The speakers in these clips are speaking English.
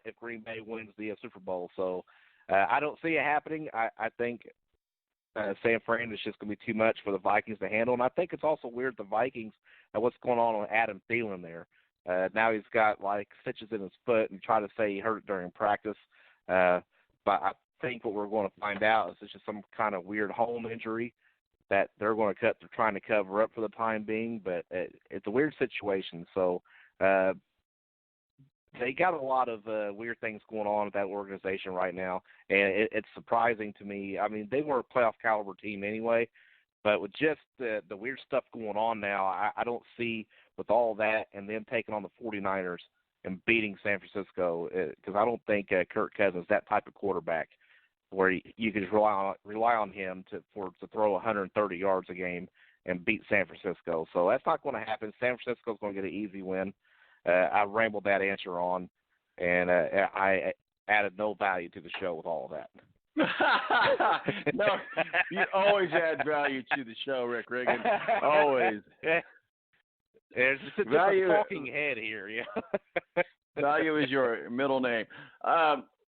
if Green Bay wins the Super Bowl. So I don't see it happening. I think San Fran is just going to be too much for the Vikings to handle. And I think it's also weird the Vikings, what's going on with Adam Thielen there. Now he's got, like, stitches in his foot and try to say he hurt it during practice. But I think what we're going to find out is it's just some kind of weird home injury that they're trying to cover up for the time being. But it's a weird situation. So they got a lot of weird things going on with that organization right now, and it's surprising to me. I mean, they were a playoff caliber team anyway, but with just the weird stuff going on now, I don't see with all that and them taking on the 49ers and beating San Francisco, because I don't think Kirk Cousins is that type of quarterback where you could just rely on him to throw 130 yards a game and beat San Francisco. So that's not going to happen. San Francisco's going to get an easy win. I rambled that answer on, and I added no value to the show with all of that. No, you always add value to the show, Rick Riggin. Always. There's just a different talking head here. Yeah. Value is your middle name.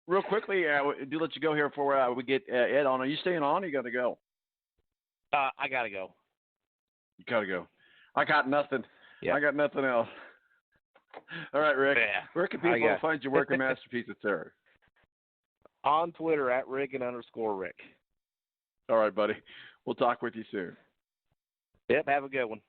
Real quickly, do let you go here before we get Ed on. Are you staying on or you got to go? I got to go. You got to go. I got nothing. Yep. I got nothing else. All right, Rick. Yeah. Where can people find your work and masterpieces, sir? On Twitter at Riggin_Rick. All right, buddy. We'll talk with you soon. Yep, have a good one.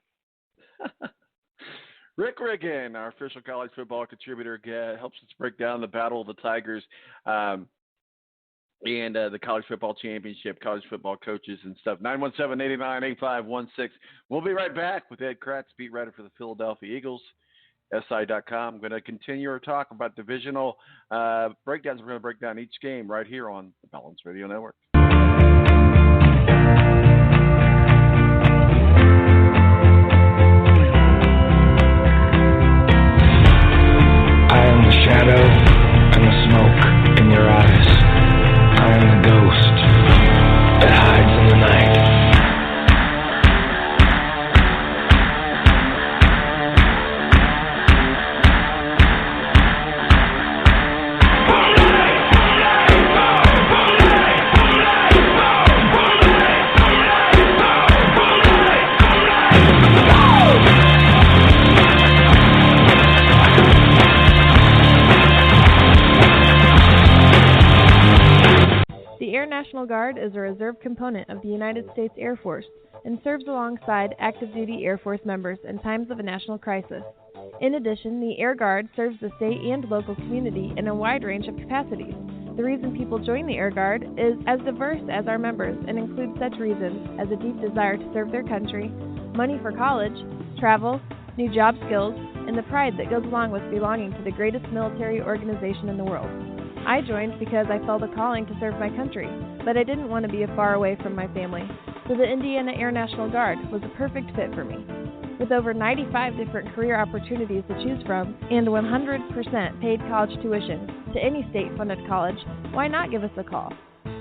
Rick Riggin, our official college football contributor, helps us break down the Battle of the Tigers and the College Football Championship, college football coaches and stuff. 917-889-8516. We'll be right back with Ed Kratcz, beat writer for the Philadelphia Eagles. SI.com. I'm going to continue our talk about divisional breakdowns. We're going to break down each game right here on the Balance Radio Network. I am the shadow and the smoke in your eyes. I am the ghost that hides in the night. The Air National Guard is a reserve component of the United States Air Force and serves alongside active duty Air Force members in times of a national crisis. In addition, the Air Guard serves the state and local community in a wide range of capacities. The reason people join the Air Guard is as diverse as our members and includes such reasons as a deep desire to serve their country, money for college, travel, new job skills, and the pride that goes along with belonging to the greatest military organization in the world. I joined because I felt a calling to serve my country, but I didn't want to be far away from my family, so the Indiana Air National Guard was a perfect fit for me. With over 95 different career opportunities to choose from and 100% paid college tuition to any state-funded college, why not give us a call?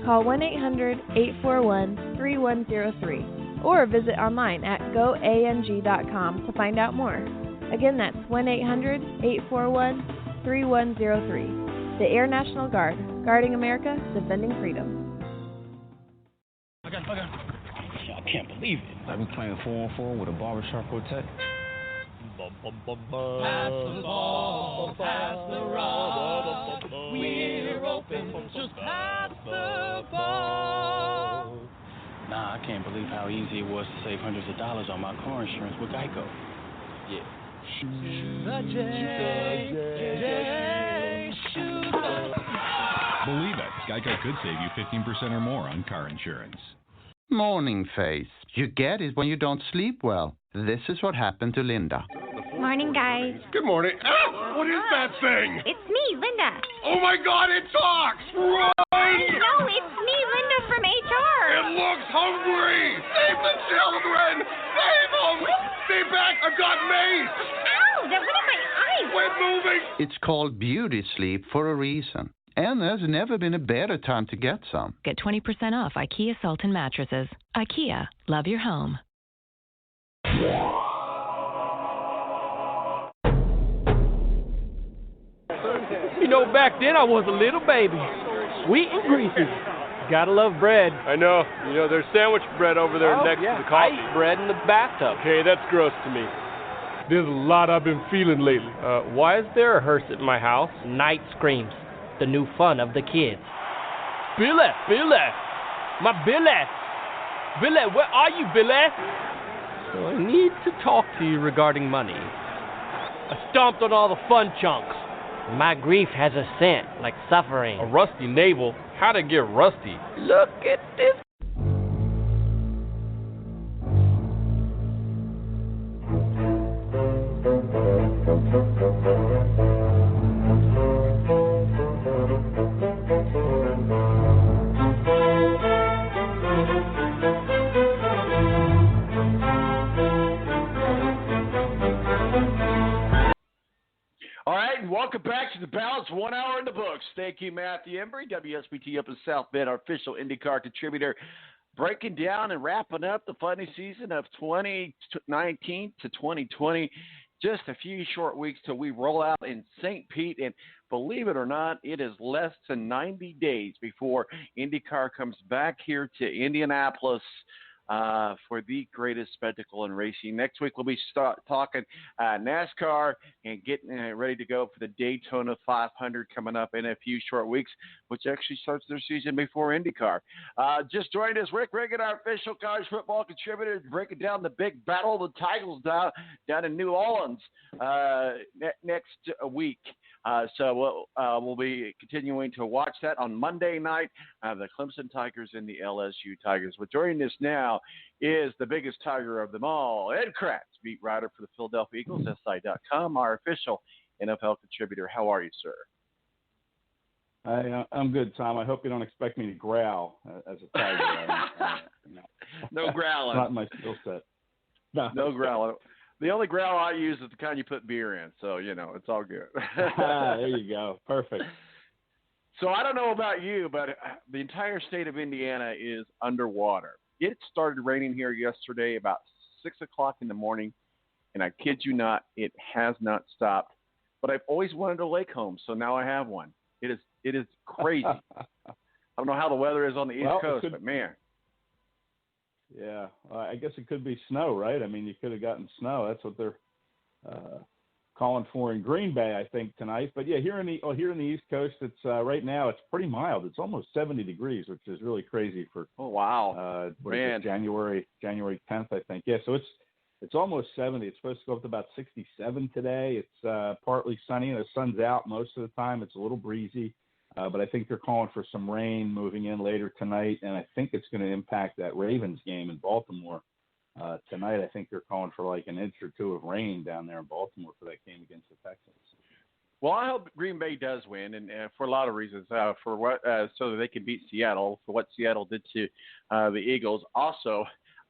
Call 1-800-841-3103 or visit online at goang.com to find out more. Again, that's 1-800-841-3103. The Air National Guard, guarding America, defending freedom. I can't believe it. I've been playing 4-on-4 with a barbershop quartet. Pass the ball, pass the rock. We're open, just pass the ball. Nah, I can't believe how easy it was to save hundreds of dollars on my car insurance with Geico. Yeah. Believe it, Geico could save you 15% or more on car insurance. Morning face. You get it when you don't sleep well. This is what happened to Linda. Morning, guys. Good morning. Ah, what is that thing? It's me, Linda. Oh my God, it talks! Run! No, it's me, Linda from HR. It looks hungry! Save the children! Save them! Stay back, I've got mace! Ow, that went in my eyes. Quit moving! It's called beauty sleep for a reason. And there's never been a better time to get some. Get 20% off IKEA Sultan mattresses. IKEA, love your home. back then I was a little baby. Sweet and greasy. Gotta love bread. I know. There's sandwich bread over there next to the coffee. I eat bread in the bathtub. Hey, that's gross to me. There's a lot I've been feeling lately. Why is there a hearse at my house? Night screams. The new fun of the kids. Billy! My Billy! Billy, where are you, Billy? So I need to talk to you regarding money. I stomped on all the fun chunks. My grief has a scent like suffering. A rusty navel? How'd it get rusty? Look at this. All right, and welcome back to the Balance 1 hour in the books. Thank you, Matthew Embury, WSBT up in South Bend, our official Indy Car contributor, breaking down and wrapping up the funny season of 2019 to 2020. Just a few short weeks till we roll out in St. Pete, and believe it or not, it is less than 90 days before Indy Car comes back here to Indianapolis for the greatest spectacle in racing. Next week, we'll be talking NASCAR and getting ready to go for the Daytona 500 coming up in a few short weeks, which actually starts their season before IndyCar. Just joined us, Rick Riggin, our official college football contributor, breaking down the big battle of the Tigers down in New Orleans next week. So we'll be continuing to watch that on Monday night, the Clemson Tigers and the LSU Tigers. But joining us now is the biggest Tiger of them all, Ed Kratcz, beat writer for the Philadelphia Eagles, SI.com, our official NFL contributor. How are you, sir? I'm good, Tom. I hope you don't expect me to growl as a Tiger. No growling. Not my skill set. No growling. The only growl I use is the kind you put beer in, so, it's all good. There you go. Perfect. So I don't know about you, but the entire state of Indiana is underwater. It started raining here yesterday about 6 o'clock in the morning, and I kid you not, it has not stopped. But I've always wanted a lake home, so now I have one. It is crazy. I don't know how the weather is on the East Coast, but man. Yeah, I guess it could be snow, right? I mean, you could have gotten snow. That's what they're calling for in Green Bay, I think, tonight. But yeah, here in the East Coast, it's right now it's pretty mild. It's almost 70 degrees, which is really crazy for man, January 10th, I think. Yeah, so it's almost 70. It's supposed to go up to about 67 today. It's partly sunny. The sun's out most of the time. It's a little breezy. But I think they're calling for some rain moving in later tonight, and I think it's going to impact that Ravens game in Baltimore tonight. I think they're calling for like an inch or two of rain down there in Baltimore for that game against the Texans. Well, I hope Green Bay does win, and for a lot of reasons. For what, so that they can beat Seattle, for what Seattle did to the Eagles. Also,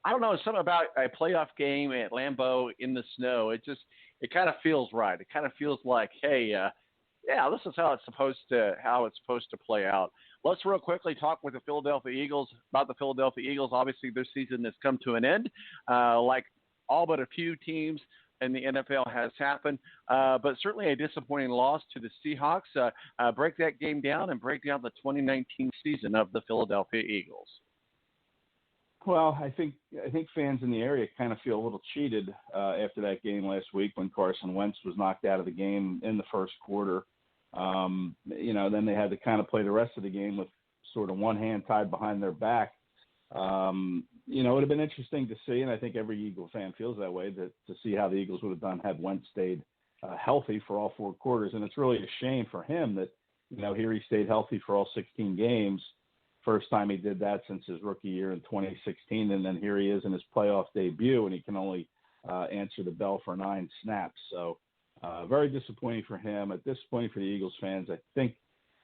I don't know, something about a playoff game at Lambeau in the snow. It kind of feels right. It kind of feels like, hey. Yeah, this is how it's supposed to play out. Let's real quickly talk with the Philadelphia Eagles about the Philadelphia Eagles. Obviously, their season has come to an end, like all but a few teams in the NFL has happened. But certainly a disappointing loss to the Seahawks. Break that game down and break down the 2019 season of the Philadelphia Eagles. Well, I think fans in the area kind of feel a little cheated after that game last week when Carson Wentz was knocked out of the game in the first quarter. Then they had to kind of play the rest of the game with sort of one hand tied behind their back. It would have been interesting to see, and I think every Eagle fan feels that way, to see how the Eagles would have done had Wentz stayed healthy for all four quarters. And it's really a shame for him that, here he stayed healthy for all 16 games. First time he did that since his rookie year in 2016, and then here he is in his playoff debut, and he can only answer the bell for 9 snaps. So very disappointing for him. At this point for the Eagles fans, I think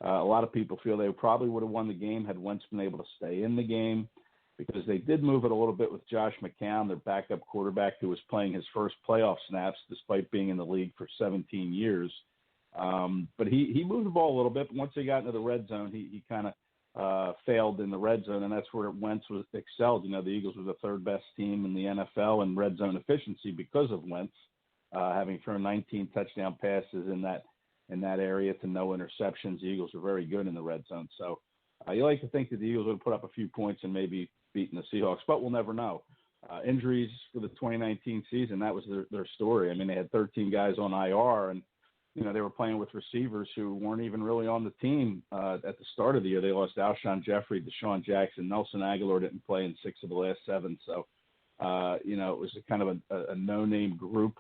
a lot of people feel they probably would have won the game had Wentz been able to stay in the game, because they did move it a little bit with Josh McCown, their backup quarterback, who was playing his first playoff snaps despite being in the league for 17 years. But he moved the ball a little bit, but once they got into the red zone, he kind of failed in the red zone, and that's where Wentz was excelled. The Eagles were the third best team in the NFL in red zone efficiency because of Wentz, having thrown 19 touchdown passes in that in that area to no interceptions. The Eagles were very good in the red zone. So you like to think that the Eagles would put up a few points and maybe beaten the Seahawks, but we'll never know. Injuries for the 2019 season, that was their story. I mean, they had 13 guys on IR, and they were playing with receivers who weren't even really on the team at the start of the year. They lost Alshon Jeffrey, Deshaun Jackson, Nelson Aguilar didn't play in 6 of the last 7. So, it was a kind of a no-name group.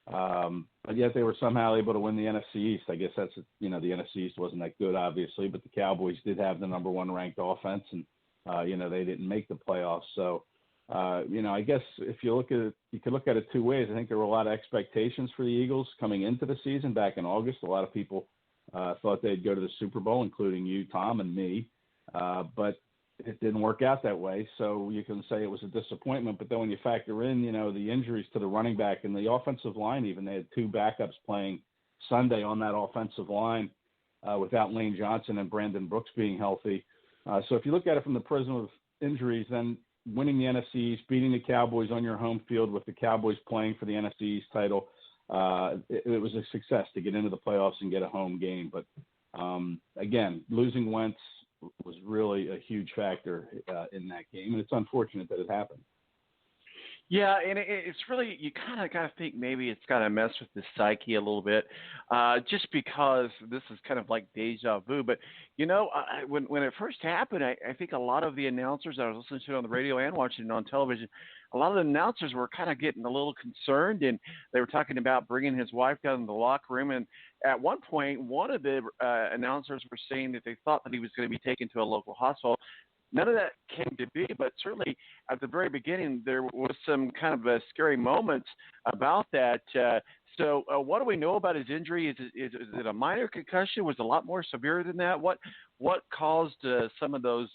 But yet they were somehow able to win the NFC East. I guess that's, the NFC East wasn't that good, obviously, but the Cowboys did have the number 1 ranked offense, and, they didn't make the playoffs. So, I guess if you look at it, you could look at it 2 ways. I think there were a lot of expectations for the Eagles coming into the season back in August. A lot of people thought they'd go to the Super Bowl, including you, Tom, and me. But it didn't work out that way. So you can say it was a disappointment. But then when you factor in, the injuries to the running back and the offensive line, even they had 2 backups playing Sunday on that offensive line without Lane Johnson and Brandon Brooks being healthy. So if you look at it from the prism of injuries, then winning the NFC East, beating the Cowboys on your home field with the Cowboys playing for the NFC East title, it was a success to get into the playoffs and get a home game. But, again, losing Wentz was really a huge factor in that game, and it's unfortunate that it happened. Yeah, and it's really, you kind of got to think maybe it's got to mess with the psyche a little bit, just because this is kind of like deja vu. But, when it first happened, I think a lot of the announcers I was listening to on the radio and watching it on television, a lot of the announcers were kind of getting a little concerned, and they were talking about bringing his wife down in the locker room. And at one point, one of the announcers were saying that they thought that he was going to be taken to a local hospital. None of that came to be, but certainly at the very beginning, there was some kind of scary moments about that. So what do we know about his injury? Is it a minor concussion? Was it a lot more severe than that? What caused some of those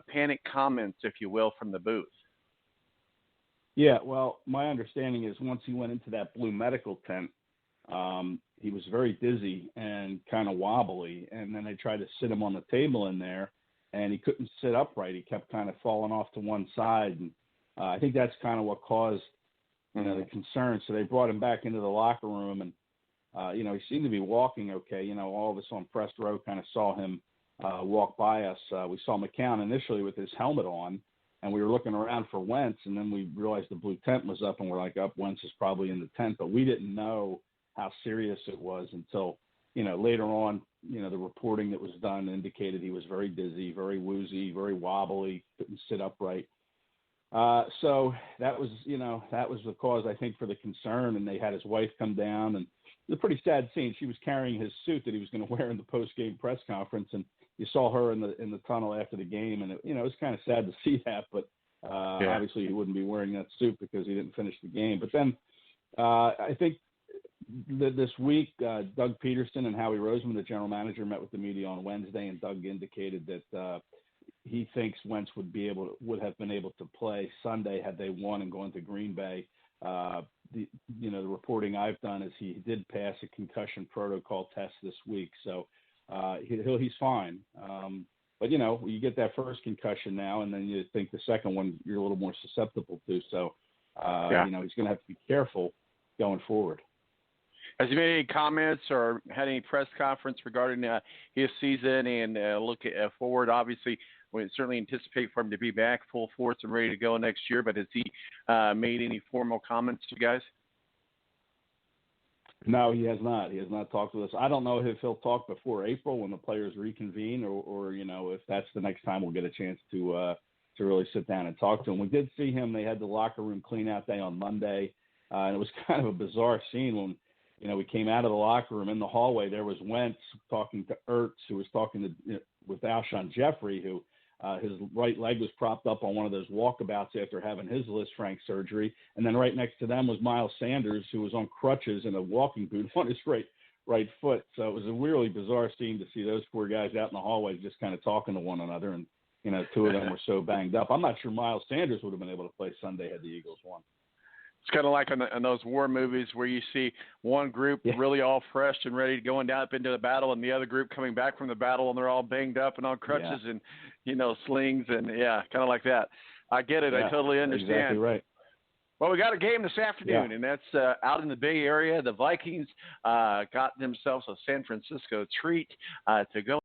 panic comments, if you will, from the booth? Yeah, well, my understanding is once he went into that blue medical tent, he was very dizzy and kind of wobbly, and then they tried to sit him on the table in there, and he couldn't sit upright. He kept kind of falling off to one side, and I think that's kind of what caused, the concern. So they brought him back into the locker room, and he seemed to be walking okay. All of us on press row kind of saw him walk by us. We saw McCown initially with his helmet on, and we were looking around for Wentz, and then we realized the blue tent was up, and we're like, Wentz is probably in the tent, but we didn't know how serious it was until, later on, the reporting that was done indicated he was very dizzy, very woozy, very wobbly, couldn't sit upright. So that was the cause, I think, for the concern. And they had his wife come down, and it was a pretty sad scene. She was carrying his suit that he was going to wear in the post-game press conference, and you saw her in the tunnel after the game, and it was kind of sad to see that. But obviously, he wouldn't be wearing that suit because he didn't finish the game. But then I think this week, Doug Peterson and Howie Roseman, the general manager, met with the media on Wednesday, and Doug indicated that he thinks Wentz would have been able to play Sunday had they won and gone to Green Bay. The reporting I've done is he did pass a concussion protocol test this week, so he's fine. But you get that first concussion now, and then you think the second one you're a little more susceptible to. So he's going to have to be careful going forward. Has he made any comments or had any press conference regarding his season and look forward? Obviously, we certainly anticipate for him to be back full force and ready to go next year, but has he made any formal comments to you guys? No, he has not. He has not talked with us. I don't know if he'll talk before April when the players reconvene or if that's the next time we'll get a chance to really sit down and talk to him. We did see him. They had the locker room clean-out day on Monday, and it was kind of a bizarre scene when we came out of the locker room. In the hallway, there was Wentz talking to Ertz, who was talking with Alshon Jeffrey, who his right leg was propped up on one of those walkabouts after having his Lisfranc surgery. And then right next to them was Miles Sanders, who was on crutches and a walking boot on his right foot. So it was a really bizarre scene to see those four guys out in the hallway just kind of talking to one another. And, two of them were so banged up. I'm not sure Miles Sanders would have been able to play Sunday had the Eagles won. It's kind of like in those war movies where you see one group really all fresh and ready to go up into the battle, and the other group coming back from the battle, and they're all banged up and on crutches and, slings and, kind of like that. I get it. I totally understand. Exactly right. Well, we got a game this afternoon, and that's out in the Bay Area. The Vikings got themselves a San Francisco treat to go